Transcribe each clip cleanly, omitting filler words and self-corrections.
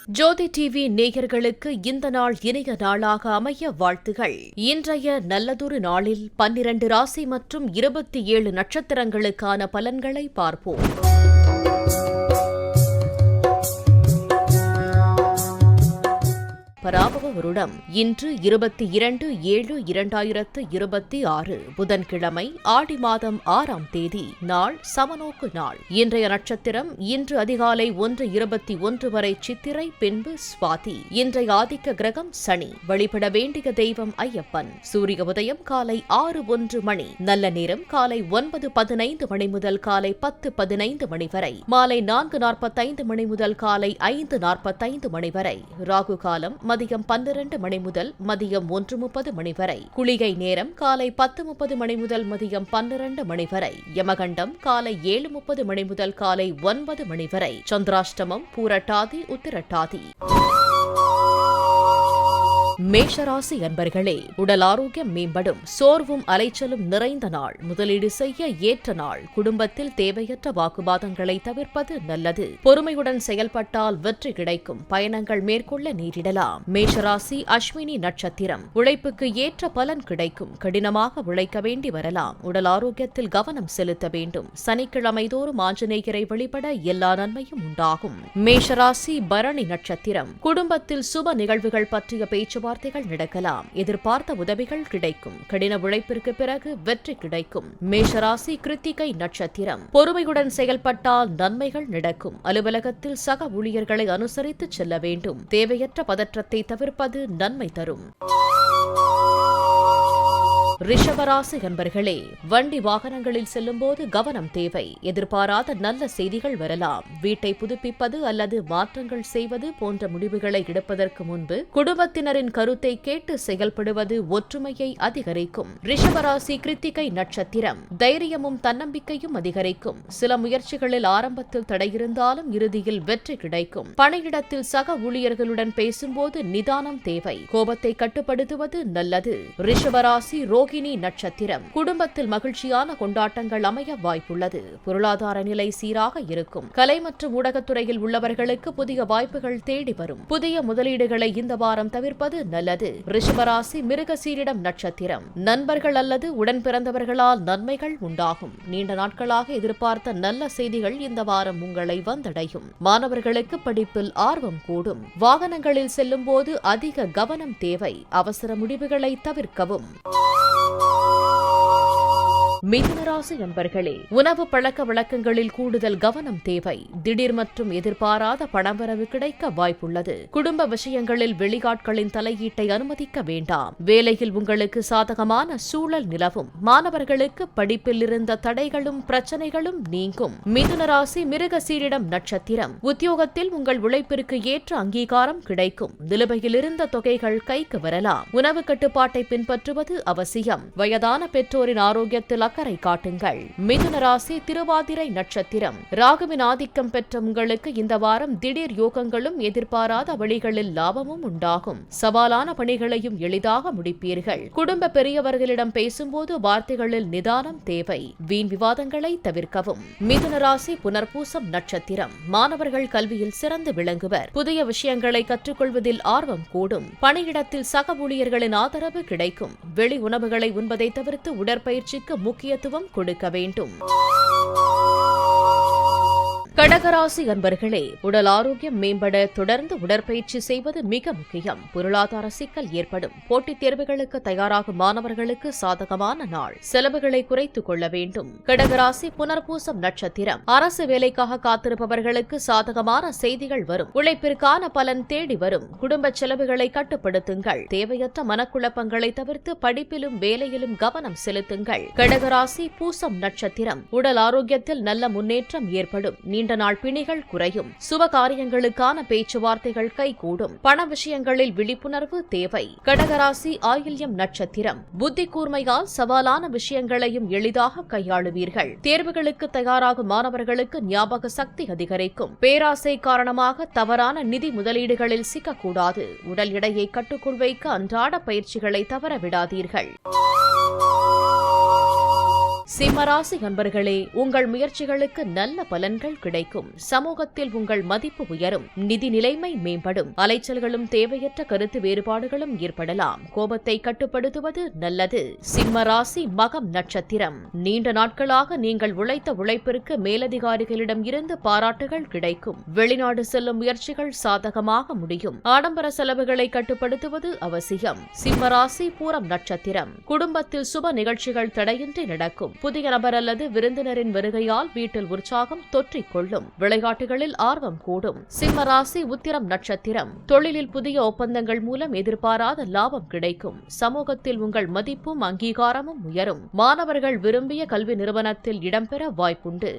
ஜோதி TV நேயர்களுக்கு இந்த நாள் இனிய நாளாக அமைய வாழ்த்துகள். இன்றைய நல்லதொரு நாளில் 12 ராசி மற்றும் 27 நட்சத்திரங்களுக்கான பலன்களை பார்ப்போம். பராபவ வருடம் இன்று 22/7/2026 புதன்கிழமை ஆடி மாதம் 6ஆம் தேதி. நாள் சமநோக்கு நாள். இன்றைய நட்சத்திரம் இன்று அதிகாலை 1:21 வரை சித்திரை, பின்பு சுவாதி. இன்றைய ஆதிக்க கிரகம் சனி. வழிபட வேண்டிய தெய்வம் ஐயப்பன். சூரிய உதயம் காலை 6:01 மணி. நல்ல நேரம் காலை 9:15 மணி முதல் காலை 10:15 மணி வரை. மாலை 4:45 மணி முதல் காலை 5:45 மணி வரை. ராகு காலம் மதியம் 12 மணி முதல் மதியம் 1:30 மணி வரை. குளிகை நேரம் காலை 10:30 மணி முதல் மதியம் 12 மணி வரை. யமகண்டம் காலை 7:30 மணி முதல் காலை 9 மணி வரை. சந்திராஷ்டமம் பூரட்டாதி, உத்திரட்டாதி. மேஷராசி அன்பர்களே, உடல் ஆரோக்கியம் மேம்படும். சோர்வும் அலைச்சலும் நிறைந்த நாள். முதலீடு செய்ய ஏற்ற நாள். குடும்பத்தில் தேவையற்ற வாக்குவாதங்களை தவிர்ப்பது நல்லது. பொறுமையுடன் செயல்பட்டால் வெற்றி கிடைக்கும். பயணங்கள் மேற்கொள்ள நேரிடலாம். மேஷராசி அஸ்வினி நட்சத்திரம். உழைப்புக்கு ஏற்ற பலன் கிடைக்கும். கடினமாக உழைக்க வேண்டி வரலாம். உடல் ஆரோக்கியத்தில் கவனம் செலுத்த வேண்டும். சனிக்கிழமை தோறும் ஆஞ்சநேயரை வழிபட எல்லா நன்மையும் உண்டாகும். மேஷராசி பரணி நட்சத்திரம். குடும்பத்தில் சுப நிகழ்வுகள் பற்றிய பேச்சுவார்த்தைகள் நடக்கலாம். எதிர்பார்த்த உதவிகள் கிடைக்கும். கடின உழைப்பிற்கு பிறகு வெற்றி கிடைக்கும். மேஷராசி கிருத்திகை நட்சத்திரம். பொறுமையுடன் செயல்பட்டால் நன்மைகள் நடக்கும். அலுவலகத்தில் சக ஊழியர்களை அனுசரித்து செல்ல வேண்டும். தேவையற்ற பதற்றத்தை தவிர்ப்பது நன்மை தரும். ரிஷபராசி அன்பர்களே, வண்டி வாகனங்களில் செல்லும்போது கவனம் தேவை. எதிர்பாராத நல்ல செய்திகள் வரலாம். வீட்டை புதுப்பிப்பது அல்லது மாற்றங்கள் செய்வது போன்ற முடிவுகளை எடுப்பதற்கு முன்பு குடும்பத்தினரின் கருத்தை கேட்டு செயல்படுவது ஒற்றுமையை அதிகரிக்கும். ரிஷபராசி கிருத்திகை நட்சத்திரம். தைரியமும் தன்னம்பிக்கையும் அதிகரிக்கும். சில முயற்சிகளில் ஆரம்பத்தில் தடையிருந்தாலும் இறுதியில் வெற்றி கிடைக்கும். பணியிடத்தில் சக ஊழியர்களுடன் பேசும்போது நிதானம் தேவை. கோபத்தை கட்டுப்படுத்துவது நல்லது. ரிஷபராசி ரோகிணி நட்சத்திரம். குடும்பத்தில் மகிழ்ச்சியான கொண்டாட்டங்கள் அமைய வாய்ப்புள்ளது. பொருளாதார நிலை சீராக இருக்கும். கலை மற்றும் ஊடகத்துறையில் உள்ளவர்களுக்கு புதிய வாய்ப்புகள் தேடி வரும். புதிய முதலீடுகளை இந்த வாரம் தவிர்ப்பது நல்லது. ரிஷபராசி மிருகசீரிடம் நட்சத்திரம். நண்பர்கள் அல்லது உடன் பிறந்தவர்களால் நன்மைகள் உண்டாகும். நீண்ட நாட்களாக எதிர்பார்த்த நல்ல செய்திகள் இந்த வாரம் உங்களை வந்தடையும். மாணவர்களுக்கு படிப்பில் ஆர்வம் கூடும். வாகனங்களில் செல்லும் போது அதிக கவனம் தேவை. அவசர முடிவுகளை தவிர்க்கவும். மிதுனராசி அன்பர்களே, உணவு பழக்க வழக்கங்களில் கூடுதல் கவனம் தேவை. திடீர் மற்றும் எதிர்பாராத பணவரவு கிடைக்க வாய்ப்புள்ளது. குடும்ப விஷயங்களில் வெளியாட்களின் தலையீட்டை அனுமதிக்க வேண்டாம். வேலையில் உங்களுக்கு சாதகமான சூழல் நிலவும். மாணவர்களுக்கு படிப்பில் இருந்த தடைகளும் பிரச்சனைகளும் நீங்கும். மிதுனராசி மிருகசீரிடம் நட்சத்திரம். உத்தியோகத்தில் உங்கள் உழைப்பிற்கு ஏற்ற அங்கீகாரம் கிடைக்கும். நிலுவையில் இருந்த தொகைகள் கைக்கு வரலாம். உணவு கட்டுப்பாட்டை பின்பற்றுவது அவசியம். வயதான பெற்றோரின் ஆரோக்கியத்தில் அக்கறை காட்டுங்கள். மிதுன ராசி திருவாதிரை நட்சத்திரம். ராகுவின் ஆதிக்கம் பெற்ற உங்களுக்கு இந்த வாரம் திடீர் யோகங்களும் எதிர்பாராத வழிகளில் லாபமும் உண்டாகும். சவாலான பணிகளையும் எளிதாக முடிப்பீர்கள். குடும்ப பெரியவர்களிடம் பேசும்போது வார்த்தைகளில் நிதானம் தேவை. வீண் விவாதங்களை தவிர்க்கவும். மிதுன ராசி புனர்பூசம் நட்சத்திரம். மாணவர்கள் கல்வியில் சிறந்து விளங்குவர். புதிய விஷயங்களை கற்றுக்கொள்வதில் ஆர்வம் கூடும். பணியிடத்தில் சக ஊழியர்களின் ஆதரவு கிடைக்கும். வெளி உணவுகளை உண்பதை தவிர்த்து உடற்பயிற்சிக்கு முக்கியத்துவம் கொடுக்க வேண்டும். கடகராசி அன்பர்களே, உடல் ஆரோக்கியம் மேம்பட தொடர்ந்து உடற்பயிற்சி செய்வது மிக முக்கியம். பொருளாதார சிக்கல் ஏற்படும். போட்டித் தேர்வுகளுக்கு தயாராகும் மாணவர்களுக்கு சாதகமான நாள். செலவுகளை குறைத்துக் கொள்ள வேண்டும். கடகராசி புனர்பூசம் நட்சத்திரம். அரசு வேலைக்காக காத்திருப்பவர்களுக்கு சாதகமான செய்திகள் வரும். உழைப்பிற்கான பலன் தேடி வரும். குடும்ப செலவுகளை கட்டுப்படுத்துங்கள். தேவையற்ற மனக்குழப்பங்களை தவிர்த்து படிப்பிலும் வேலையிலும் கவனம் செலுத்துங்கள். கடகராசி பூசம் நட்சத்திரம். உடல் ஆரோக்கியத்தில் நல்ல முன்னேற்றம் ஏற்படும். நீண்ட நாள் பிணிகள் குறையும். சுப காரியங்களுக்கான பேச்சுவார்த்தைகள் கைகூடும். பண விஷயங்களில் விழிப்புணர்வு தேவை. கடகராசி ஆயில்யம் நட்சத்திரம். புத்தி கூர்மையால் சவாலான விஷயங்களையும் எளிதாக கையாளுவீர்கள். தேர்வுகளுக்கு தயாராகும் மாணவர்களுக்கு ஞாபக சக்தி அதிகரிக்கும். பேராசை காரணமாக தவறான நிதி முதலீடுகளில் சிக்கக்கூடாது. உடல் எடையை கட்டுக்குள் வைக்க அன்றாட பயிற்சிகளை தவற விடாதீர்கள். சிம்மராசி அன்பர்களே, உங்கள் முயற்சிகளுக்கு நல்ல பலன்கள் கிடைக்கும். சமூகத்தில் உங்கள் மதிப்பு உயரும். நிதி நிலைமை மேம்படும். அலைச்சல்களும் தேவையற்ற கருத்து வேறுபாடுகளும் ஏற்படலாம். கோபத்தை கட்டுப்படுத்துவது நல்லது. சிம்மராசி மகம் நட்சத்திரம். நீண்ட நாட்களாக நீங்கள் உழைத்த உழைப்பிற்கு மேலதிகாரிகளிடம் இருந்து பாராட்டுகள் கிடைக்கும். வெளிநாடு செல்லும் முயற்சிகள் சாதகமாக முடியும். ஆடம்பர செலவுகளை கட்டுப்படுத்துவது அவசியம். சிம்மராசி பூரம் நட்சத்திரம். குடும்பத்தில் சுப நிகழ்ச்சிகள் தடையின்றி நடக்கும். புதிய நபர் அல்லது விருந்தினரின் வருகையால் வீட்டில் உற்சாகம் தொற்றிக் கொள்ளும். விளையாட்டுகளில் ஆர்வம் கூடும். சிம்மராசி உத்திரம் நட்சத்திரம். தொழிலில் புதிய ஒப்பந்தங்கள் மூலம் எதிர்பாராத லாபம் கிடைக்கும். சமூகத்தில் உங்கள் மதிப்பும் அங்கீகாரமும் உயரும். மாணவர்கள் விரும்பிய கல்வி நிறுவனத்தில் இடம்பெற வாய்ப்புண்டு.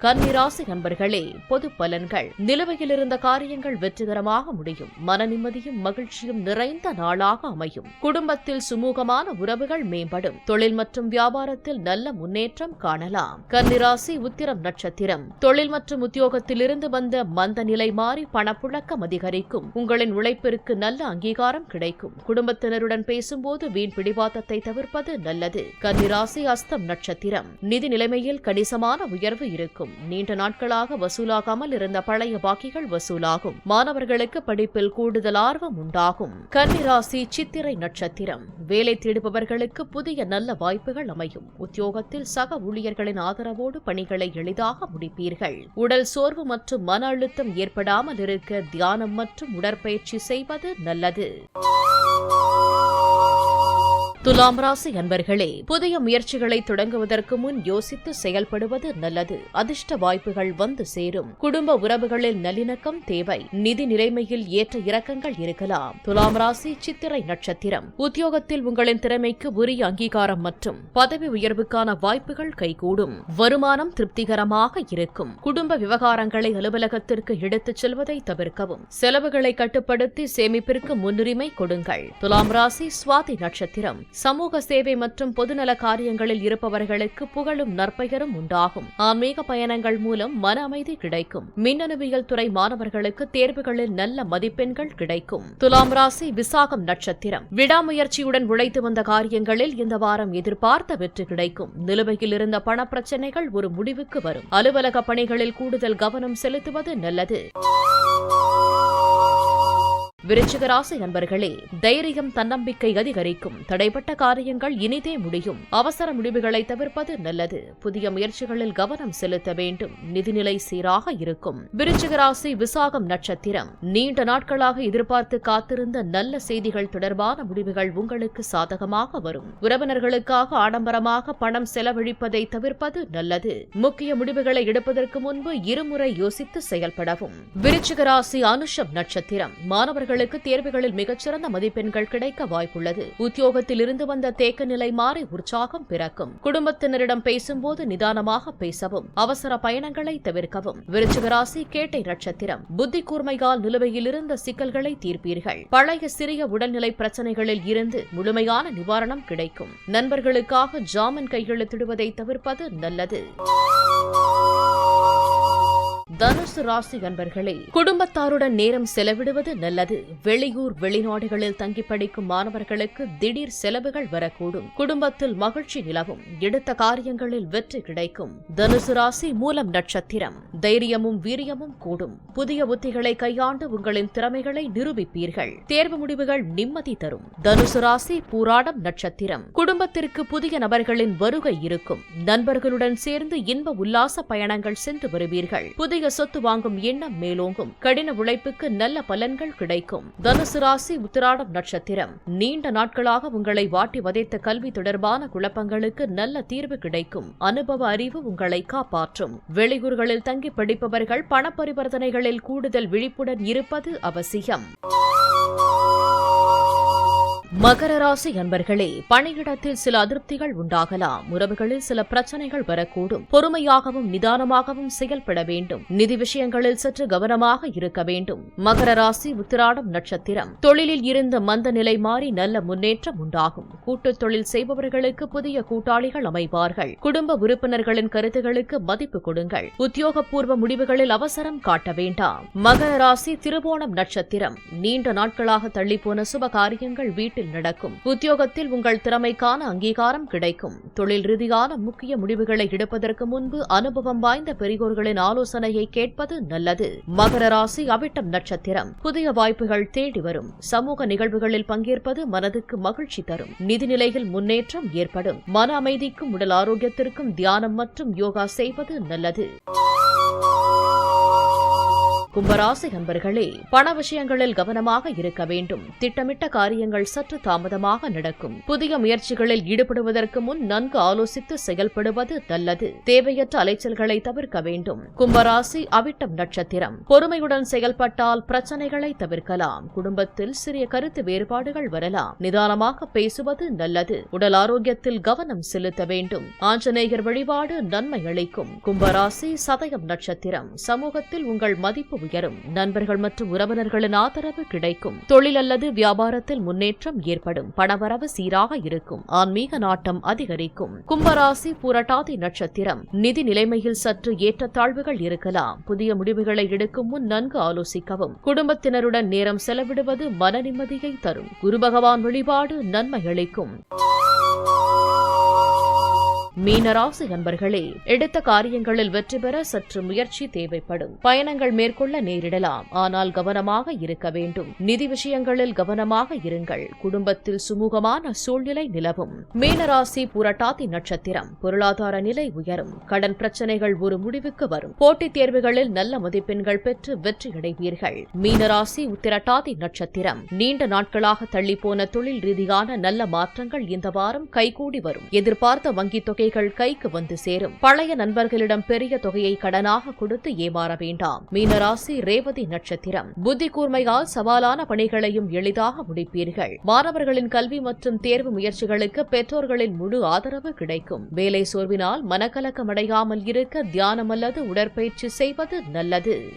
கன்னிராசி அன்பர்களே, பொது பலன்கள். நிலுவையில் இருந்த காரியங்கள் வெற்றிகரமாக முடியும். மன நிம்மதியும் மகிழ்ச்சியும் நிறைந்த நாளாக அமையும். குடும்பத்தில் சுமூகமான உறவுகள் மேம்படும். தொழில் மற்றும் வியாபாரத்தில் நல்ல முன்னேற்றம் காணலாம். கன்னிராசி உத்திரம் நட்சத்திரம். தொழில் மற்றும் உத்தியோகத்தில் இருந்து வந்த மந்த நிலை மாறி பணப்புழக்கம் அதிகரிக்கும். உங்களின் உழைப்பிற்கு நல்ல அங்கீகாரம் கிடைக்கும். குடும்பத்தினருடன் பேசும்போது வீண் பிடிவாதத்தை தவிர்ப்பது நல்லது. கன்னிராசி அஸ்தம் நட்சத்திரம். நிதி நிலைமையில் கணிசமான உயர்வு இருக்கும். நீண்ட நாட்களாக வசூலாகாமல் இருந்த பழைய பாக்கிகள் வசூலாகும். மாணவர்களுக்கு படிப்பில் கூடுதல் ஆர்வம் உண்டாகும். கன்னிராசி சித்திரை நட்சத்திரம். வேலை தேடுபவர்களுக்கு புதிய நல்ல வாய்ப்புகள் அமையும். உத்தியோகத்தில் சக ஊழியர்களின் ஆதரவோடு பணிகளை எளிதாக முடிப்பீர்கள். உடல் சோர்வு மற்றும் மன அழுத்தம் ஏற்படாமல் இருக்க தியானம் மற்றும் உடற்பயிற்சி செய்வது நல்லது. துலாம் ராசி அன்பர்களே, புதிய முயற்சிகளை தொடங்குவதற்கு முன் யோசித்து செயல்படுவது நல்லது. அதிர்ஷ்ட வாய்ப்புகள் வந்து சேரும். குடும்ப உறவுகளில் நல்லிணக்கம் தேவை. நிதி நிலைமையில் ஏற்ற இறக்கங்கள் இருக்கலாம். துலாம் ராசி சித்திரை நட்சத்திரம். உத்தியோகத்தில் உங்களின் திறமைக்கு உரிய அங்கீகாரம் மற்றும் பதவி உயர்வுக்கான வாய்ப்புகள் கைகூடும். வருமானம் திருப்திகரமாக இருக்கும். குடும்ப விவகாரங்களை அலுவலகத்திற்கு எடுத்துச் செல்வதை தவிர்க்கவும். செலவுகளை கட்டுப்படுத்தி சேமிப்பிற்கு முன்னுரிமை கொடுங்கள். துலாம் ராசி சுவாதி நட்சத்திரம். சமூக சேவை மற்றும் பொதுநல காரியங்களில் இருப்பவர்களுக்கு புகழும் நற்பெயரும் உண்டாகும். ஆன்மீக பயணங்கள் மூலம் மன அமைதி கிடைக்கும். மின்னணுவியல் துறை மாணவர்களுக்கு தேர்வுகளில் நல்ல மதிப்பெண்கள் கிடைக்கும். துலாம் ராசி விசாகம் நட்சத்திரம். விடாமுயற்சியுடன் உழைத்து வந்த காரியங்களில் இந்த வாரம் எதிர்பார்த்த வெற்றி கிடைக்கும். நிலுவையில் இருந்த பணப்பிரச்சனைகள் ஒரு முடிவுக்கு வரும். அலுவலக பணிகளில் கூடுதல் கவனம் செலுத்துவது நல்லது. விருச்சிக ராசி நண்பர்களே, தைரியம் தன்னம்பிக்கை அதிகரிக்கும். தடைப்பட்ட காரியங்கள் இனிதே முடியும். அவசர முடிவுகளை தவிர்ப்பது நல்லது. புதிய முயற்சிகளில் கவனம் செலுத்த வேண்டும். நிதிநிலை சீராக இருக்கும். விருச்சிக ராசி விசாகம் நட்சத்திரம். நீண்ட நாட்களாக எதிர்பார்த்து காத்திருந்த நல்ல செய்திகள் தொடர்பான முடிவுகள் உங்களுக்கு சாதகமாக வரும். உறவினர்களுக்காக ஆடம்பரமாக பணம் செலவழிப்பதை தவிர்ப்பது நல்லது. முக்கிய முடிவுகளை எடுப்பதற்கு முன்பு இருமுறை யோசித்து செயல்படவும். விருச்சிக ராசி அனுஷம் நட்சத்திரம். மாணவர்கள் தேர்வுகளில் மிகச்சிறந்த மதிப்பெண்கள் கிடைக்க வாய்ப்புள்ளது. உத்தியோகத்தில் இருந்து வந்த தேக்க நிலை மாறி உற்சாகம் பிறக்கும். குடும்பத்தினரிடம் பேசும்போது நிதானமாக பேசவும். அவசர பயணங்களை தவிர்க்கவும். விருச்சிக ராசி கேட்டை நட்சத்திரம். புத்தி கூர்மையால் நிலுவையில் இருந்த சிக்கல்களை தீர்ப்பீர்கள். பழைய சிறிய உடல்நிலை பிரச்சனைகளில் இருந்து முழுமையான நிவாரணம் கிடைக்கும். நண்பர்களுக்காக ஜாமீன் கையெழுத்திடுவதை தவிர்ப்பது நல்லது. தனுசு ராசி அன்பர்களே, குடும்பத்தாருடன் நேரம் செலவிடுவது நல்லது. வெளியூர் வெளிநாடுகளில் தங்கி படிக்கும் மாணவர்களுக்கு திடீர் செலவுகள் வரக்கூடும். குடும்பத்தில் மகிழ்ச்சி நிலவும். எடுத்த காரியங்களில் வெற்றி கிடைக்கும். தனுசு ராசி மூலம் நட்சத்திரம். தைரியமும் வீரியமும் கூடும். புதிய உத்திகளை கையாண்டு உங்களின் திறமைகளை நிரூபிப்பீர்கள். தேர்வு முடிவுகள் நிம்மதி தரும். தனுசு ராசி பூராடம் நட்சத்திரம். குடும்பத்திற்கு புதிய நபர்களின் வருகை இருக்கும். நண்பர்களுடன் சேர்ந்து இன்ப உல்லாச பயணங்கள் சென்று வருவீர்கள். புதிய சொத்து வாங்கும் எண்ணம் மேலோங்கும். கடின உழைப்புக்கு நல்ல பலன்கள் கிடைக்கும். தனுசு ராசி உத்திராடம் நட்சத்திரம். நீண்ட நாட்களாக உங்களை வாட்டி வதைத்த கல்வி தொடர்பான குழப்பங்களுக்கு நல்ல தீர்வு கிடைக்கும். அனுபவ அறிவு உங்களை காப்பாற்றும். வெளியூர்களில் தங்கி படிப்பவர்கள் பண பரிவர்த்தனைகளில் கூடுதல் விழிப்புடன் இருப்பது அவசியம். மகர ராசி அன்பர்களே, பணியிடத்தில் சில அதிருப்திகள் உண்டாகலாம். உறவுகளில் சில பிரச்சனைகள் வரக்கூடும். பொறுமையாகவும் நிதானமாகவும் செயல்பட வேண்டும். நிதி விஷயங்களில் சற்று கவனமாக இருக்க வேண்டும். மகர ராசி உத்திராடம் நட்சத்திரம். தொழிலில் இருந்த மந்த நிலை மாறி நல்ல முன்னேற்றம் உண்டாகும். கூட்டுத் தொழில் செய்பவர்களுக்கு புதிய கூட்டாளிகள் அமைவார்கள். குடும்ப உறுப்பினர்களின் கருத்துகளுக்கு மதிப்பு கொடுங்கள். உத்தியோகபூர்வ முடிவுகளில் அவசரம் காட்ட வேண்டாம். மகர ராசி திருவோணம் நட்சத்திரம். நீண்ட நாட்களாக தள்ளிப்போன சுப காரியங்கள் வீட்டில் வழிகாட்டில் நடக்கும். உத்தியோகத்தில் உங்கள் திறமைக்கான அங்கீகாரம் கிடைக்கும். தொழில் ரீதியான முக்கிய முடிவுகளை எடுப்பதற்கு முன்பு அனுபவம் வாய்ந்த பெரியோர்களின் ஆலோசனையை கேட்பது நல்லது. மகர ராசி அவிட்டம் நட்சத்திரம். புதிய வாய்ப்புகள் தேடி வரும். சமூக நிகழ்வுகளில் பங்கேற்பது மனதுக்கு மகிழ்ச்சி தரும். நிதிநிலையில் முன்னேற்றம் ஏற்படும். மன அமைதிக்கும் உடல் ஆரோக்கியத்திற்கும் தியானம் மற்றும் யோகா செய்வது நல்லது. கும்பராசி அன்பர்களே, பண விஷயங்களில் கவனமாக இருக்க வேண்டும். திட்டமிட்ட காரியங்கள் சற்று தாமதமாக நடக்கும். புதிய முயற்சிகளில் ஈடுபடுவதற்கு முன் நன்கு ஆலோசித்து செயல்படுவது நல்லது. தேவையற்ற அலைச்சல்களை தவிர்க்க வேண்டும். கும்பராசி அவிட்டம் நட்சத்திரம். பொறுமையுடன் செயல்பட்டால் பிரச்சனைகளை தவிர்க்கலாம். குடும்பத்தில் சிறிய கருத்து வேறுபாடுகள் வரலாம். நிதானமாக பேசுவது நல்லது. உடல் ஆரோக்கியத்தில் கவனம் செலுத்த வேண்டும். ஆஞ்சநேயர் வழிபாடு நன்மை அளிக்கும். கும்பராசி சதயம் நட்சத்திரம். சமூகத்தில் உங்கள் மதிப்பு உயரும். நண்பர்கள் மற்றும் உறவினர்களின் ஆதரவு கிடைக்கும். தொழில் அல்லது வியாபாரத்தில் முன்னேற்றம் ஏற்படும். பணவரவு சீராக இருக்கும். ஆன்மீக நாட்டம் அதிகரிக்கும். கும்பராசி புரட்டாதி நட்சத்திரம். நிதி நிலைமையில் சற்று ஏற்றத்தாழ்வுகள் இருக்கலாம். புதிய முடிவுகளை எடுக்கும் முன் நன்கு ஆலோசிக்கவும். குடும்பத்தினருடன் நேரம் செலவிடுவது மன நிம்மதியை தரும். குரு பகவான் வழிபாடு நன்மை அளிக்கும். மீனராசி அன்பர்களே, எடுத்த காரியங்களில் வெற்றி பெற சற்று முயற்சி தேவைப்படும். பயணங்கள் மேற்கொள்ள நேரிடலாம். ஆனால் கவனமாக இருக்க வேண்டும். நிதி விஷயங்களில் கவனமாக இருங்கள். குடும்பத்தில் சுமூகமான சூழ்நிலை நிலவும். மீனராசி புரட்டாதி நட்சத்திரம். பொருளாதார நிலை உயரும். கடன் பிரச்சனைகள் ஒரு முடிவுக்கு வரும். போட்டித் தேர்வுகளில் நல்ல மதிப்பெண்கள் பெற்று வெற்றியடைவீர்கள். மீனராசி உத்திரட்டாதி நட்சத்திரம். நீண்ட நாட்களாக தள்ளிப்போன தொழில் ரீதியான நல்ல மாற்றங்கள் இந்த வாரம் கைகூடி வரும். எதிர்பார்த்த வங்கித் தொகை கைக்கு வந்து சேரும். பழைய நண்பர்களிடம் பெரிய தொகையை கடனாக கொடுத்து ஏமாற வேண்டாம். மீனராசி ரேவதி நட்சத்திரம். புத்தி கூர்மையால் சவாலான பணிகளையும் எளிதாக முடிப்பீர்கள். மாணவர்களின் கல்வி மற்றும் தேர்வு முயற்சிகளுக்கு பெற்றோர்களின் முழு ஆதரவு கிடைக்கும். வேலை சோர்வினால் மனக்கலக்கமடையாமல் இருக்க தியானம் அல்லது உடற்பயிற்சி செய்வது நல்லது.